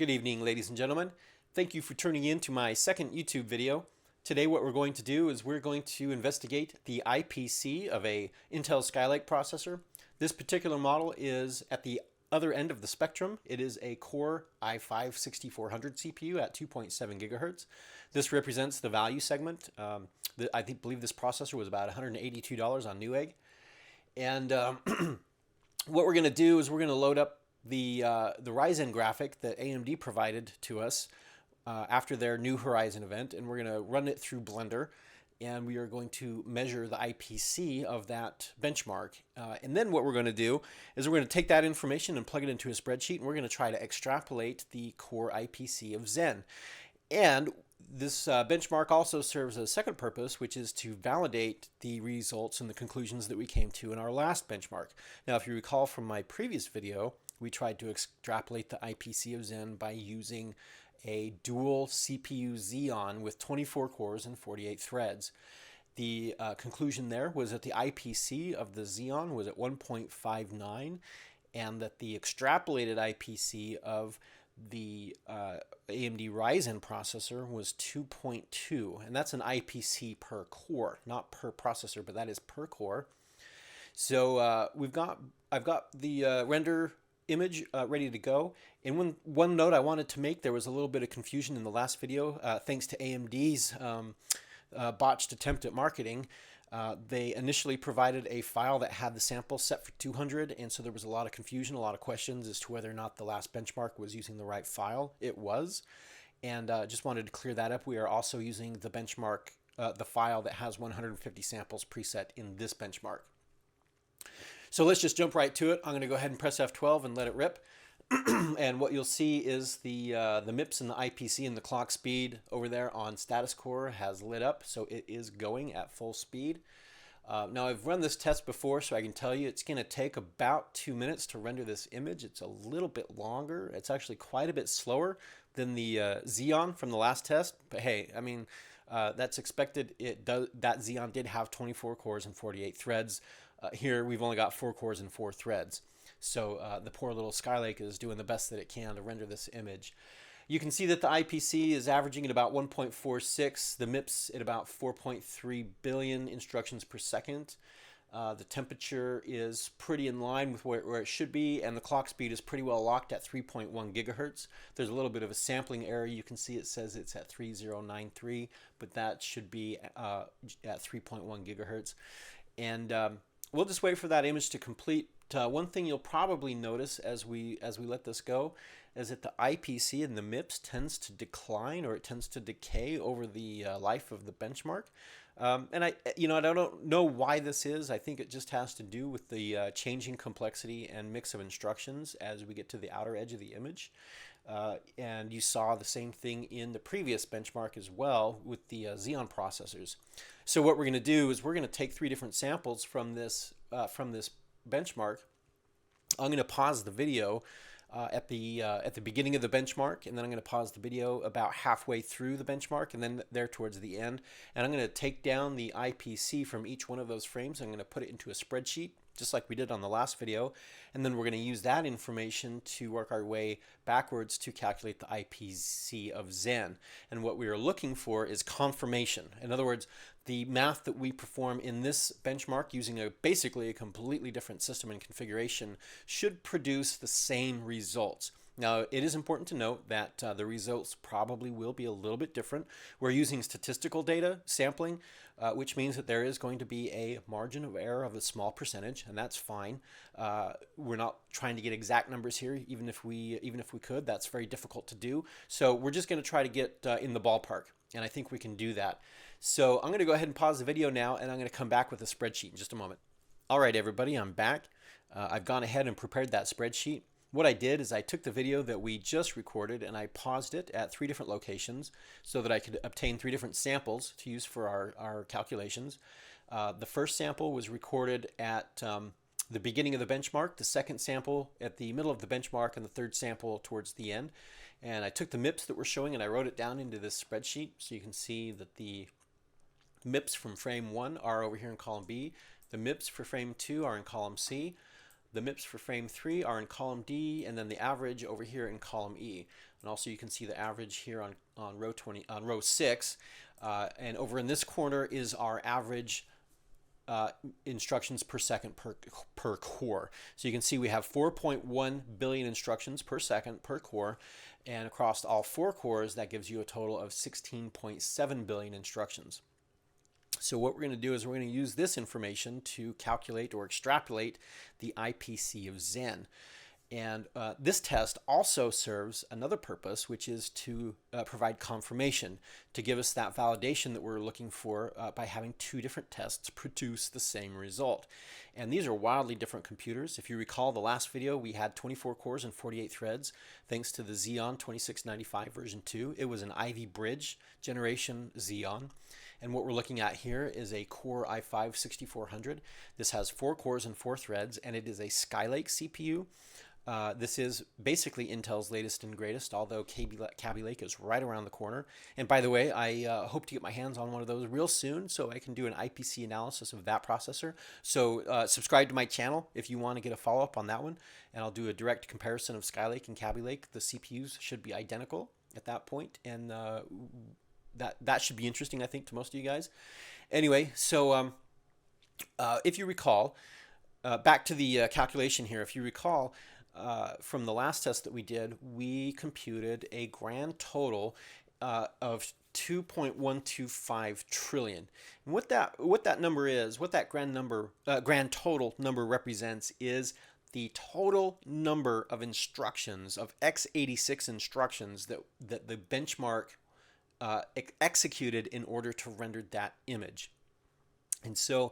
Good evening, ladies and gentlemen. Thank you for tuning in to my second YouTube video. Today what we're going to do is we're going to investigate the IPC of a Intel Skylake processor. This particular model is at the other end of the spectrum. It is a Core i5-6400 CPU at 2.7 gigahertz. This represents the value segment. I believe this processor was about $182 on Newegg. And what we're going to do is we're going to load up the Ryzen graphic that AMD provided to us after their New Horizon event, and we're going to run it through Blender, and we are going to measure the IPC of that benchmark. And then what we're going to do is we're going to take that information and plug it into a spreadsheet, and we're going to try to extrapolate the core IPC of Zen. And this benchmark also serves a second purpose, which is to validate the results and the conclusions that we came to in our last benchmark. Now, if you recall from my previous video, we tried to extrapolate the IPC of Zen by using a dual CPU Xeon with 24 cores and 48 threads. The conclusion there was that the IPC of the Xeon was at 1.59 and that the extrapolated IPC of the AMD Ryzen processor was 2.2, and that's an IPC per core, not per processor, but that is per core. So I've got the render image ready to go. And one note I wanted to make: there was a little bit of confusion in the last video thanks to AMD's botched attempt at marketing. They initially provided a file that had the sample set for 200, and so there was a lot of confusion, a lot of questions as to whether or not the last benchmark was using the right file. It was, and just wanted to clear that up. We are also using the benchmark, the file that has 150 samples preset in this benchmark. So let's just jump right to it. I'm going to go ahead and press F12 and let it rip. And what you'll see is the MIPS and the IPC and the clock speed over there on Statuscore has lit up, so it is going at full speed. Now I've run this test before, so I can tell you it's going to take about 2 minutes to render this image. It's a little bit longer. It's actually quite a bit slower than the Xeon from the last test, but hey, I mean, that's expected. That Xeon did have 24 cores and 48 threads. Here we've only got 4 cores and 4 threads. So the poor little Skylake is doing the best that it can to render this image. You can see that the IPC is averaging at about 1.46, the MIPS at about 4.3 billion instructions per second. The temperature is pretty in line with where it should be, and the clock speed is pretty well locked at 3.1 gigahertz. There's a little bit of a sampling error. You can see it says it's at 3093, but that should be at 3.1 gigahertz. And we'll just wait for that image to complete. One thing you'll probably notice as we let this go is that the IPC and the MIPS tends to decline, or it tends to decay over the life of the benchmark. And I don't know why this is. I think it just has to do with the changing complexity and mix of instructions as we get to the outer edge of the image. And you saw the same thing in the previous benchmark as well with the Xeon processors. So what we're going to do is we're going to take 3 different samples from this benchmark. I'm going to pause the video at the beginning of the benchmark, and then I'm going to pause the video about halfway through the benchmark, and then there towards the end. And I'm going to take down the IPC from each one of those frames. I'm going to put it into a spreadsheet, just like we did on the last video, and then we're going to use that information to work our way backwards to calculate the IPC of Zen. And what we are looking for is confirmation. In other words, the math that we perform in this benchmark using basically a completely different system and configuration should produce the same results. Now, it is important to note that the results probably will be a little bit different. We're using statistical data sampling, which means that there is going to be a margin of error of a small percentage, and that's fine. We're not trying to get exact numbers here, even if we could. That's very difficult to do. So we're just going to try to get in the ballpark, and I think we can do that. So I'm going to go ahead and pause the video now, and I'm going to come back with a spreadsheet in just a moment. All right, everybody, I'm back. I've gone ahead and prepared that spreadsheet. What I did is I took the video that we just recorded and I paused it at 3 different locations so that I could obtain 3 different samples to use for our calculations. The first sample was recorded at the beginning of the benchmark, the second sample at the middle of the benchmark, and the third sample towards the end. And I took the MIPS that we're showing and I wrote it down into this spreadsheet, so you can see that the MIPS from frame 1 are over here in column B. The MIPS for frame 2 are in column C. The MIPS for frame 3 are in column D, and then the average over here in column E. And also you can see the average here on row 6. And over in this corner is our average instructions per second per core. So you can see we have 4.1 billion instructions per second per core, and across all 4 cores that gives you a total of 16.7 billion instructions. So what we're going to do is we're going to use this information to calculate or extrapolate the IPC of Zen. And this test also serves another purpose, which is to provide confirmation, to give us that validation that we're looking for by having 2 different tests produce the same result. And these are wildly different computers. If you recall the last video, we had 24 cores and 48 threads, thanks to the Xeon 2695 version 2. It was an Ivy Bridge generation Xeon. And what we're looking at here is a Core i5 6400. This has 4 cores and 4 threads, and it is a Skylake CPU. This is basically Intel's latest and greatest, although Kaby Lake is right around the corner. And by the way, I hope to get my hands on one of those real soon so I can do an IPC analysis of that processor. So subscribe to my channel if you want to get a follow-up on that one, and I'll do a direct comparison of Skylake and Kaby Lake. The CPUs should be identical at that point, and that should be interesting, I think, to most of you guys. Anyway, so if you recall, back to the calculation here, if you recall, from the last test that we did, we computed a grand total of 2.125 trillion. And what that number is, what that grand total number represents, is the total number of instructions, of x86 instructions that the benchmark executed in order to render that image. And so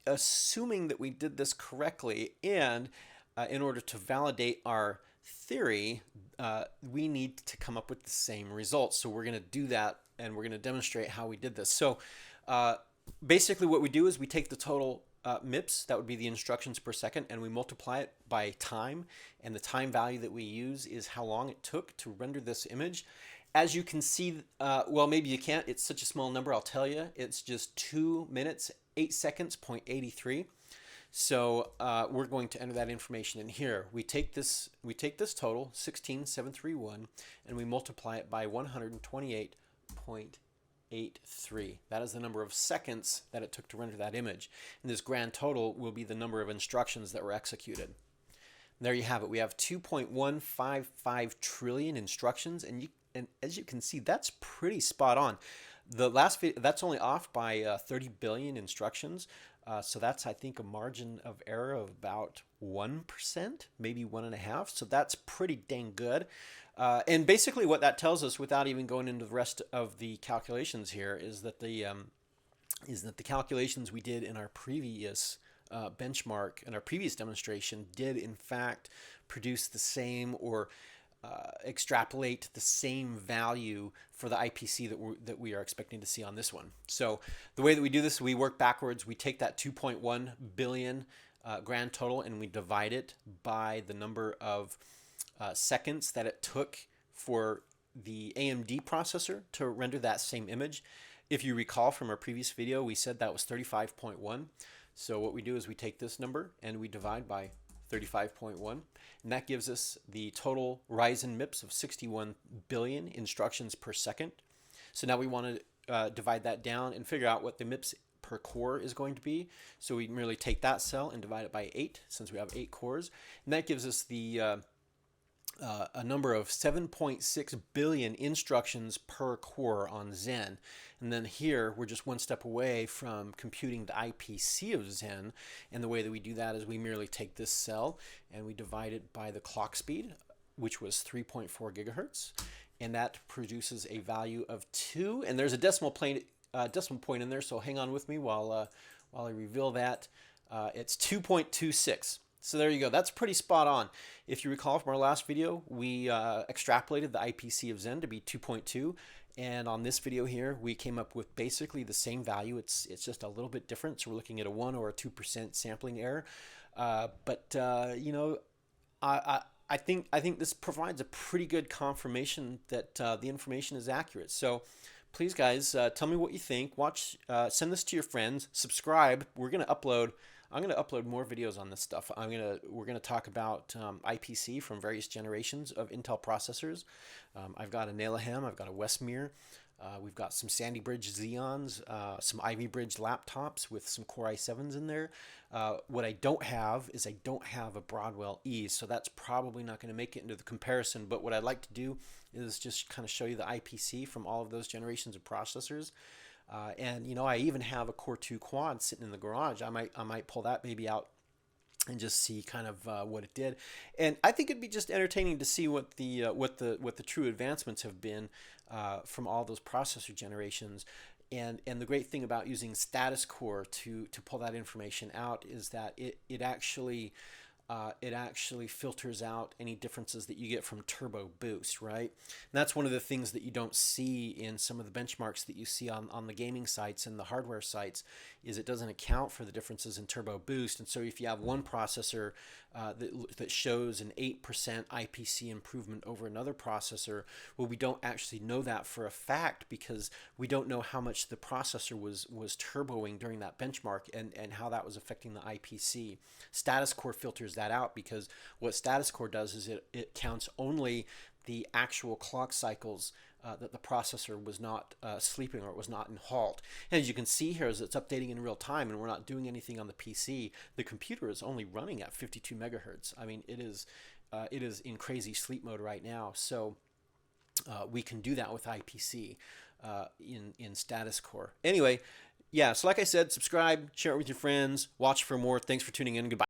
assuming that we did this correctly, and in order to validate our theory, we need to come up with the same results. So we're going to do that, and we're going to demonstrate how we did this. So basically what we do is we take the total MIPS, that would be the instructions per second, and we multiply it by time, and the time value that we use is how long it took to render this image. As you can see, well, maybe you can't, it's such a small number, I'll tell you, it's just 2 minutes, 8 seconds, 0.83. So we're going to enter that information in here. We take this total, 16,731, and we multiply it by 128.83. That is the number of seconds that it took to render that image. And this grand total will be the number of instructions that were executed. And there you have it. We have 2.155 trillion instructions, and as you can see, that's pretty spot on. The last video, that's only off by 30 billion instructions. So that's, I think, a margin of error of about 1%, maybe 1.5%. So that's pretty dang good. And basically what that tells us, without even going into the rest of the calculations here, is that the calculations we did in our previous benchmark, in our previous demonstration, did in fact produce the same, or extrapolate the same value for the IPC that we are expecting to see on this one. So the way that we do this, we work backwards. We take that 2.1 billion grand total, and we divide it by the number of seconds that it took for the AMD processor to render that same image. If you recall from our previous video, we said that was 35.1. So what we do is we take this number and we divide by 35.1, and that gives us the total Ryzen MIPS of 61 billion instructions per second. So now we want to divide that down and figure out what the MIPS per core is going to be. So we merely take that cell and divide it by 8, since we have 8 cores, and that gives us the a number of 7.6 billion instructions per core on Zen. And then here we're just one step away from computing the IPC of Zen, and the way that we do that is we merely take this cell and we divide it by the clock speed, which was 3.4 gigahertz, and that produces a value of 2, and there's a decimal point in there, so hang on with me while I reveal that. It's 2.26. So there you go. That's pretty spot on. If you recall from our last video, we extrapolated the IPC of Zen to be 2.2. And on this video here, we came up with basically the same value. It's just a little bit different. So we're looking at a 1 or a 2% sampling error. You know, I think this provides a pretty good confirmation that the information is accurate. So please, guys, tell me what you think. Watch, send this to your friends. Subscribe. We're going to upload, I'm going to upload more videos on this stuff. We're gonna talk about IPC from various generations of Intel processors. I've got a Nalahem, I've got a Westmere. We've got some Sandy Bridge Xeons, some Ivy Bridge laptops with some Core i7s in there. What I don't have is I don't have a Broadwell E, so that's probably not going to make it into the comparison. But what I'd like to do is just kind of show you the IPC from all of those generations of processors. And you know, I even have a Core 2 quad sitting in the garage. I might pull that baby out and just see kind of what it did. And I think it'd be just entertaining to see what the true advancements have been from all those processor generations. And the great thing about using Statuscore to pull that information out is that it actually filters out any differences that you get from turbo boost, right? And that's one of the things that you don't see in some of the benchmarks that you see on the gaming sites and the hardware sites, is it doesn't account for the differences in turbo boost. And so if you have one processor that shows an 8% IPC improvement over another processor, well, we don't actually know that for a fact because we don't know how much the processor was turboing during that benchmark and how that was affecting the IPC. Statuscore filters that out because what Statuscore does is it counts only the actual clock cycles that the processor was not sleeping or it was not in halt. And as you can see here, as it's updating in real time and we're not doing anything on the PC, the computer is only running at 52 megahertz. I mean, it is in crazy sleep mode right now. So we can do that with IPC in Statuscore. Anyway, yeah, so like I said, subscribe, share it with your friends, watch for more. Thanks for tuning in. Goodbye.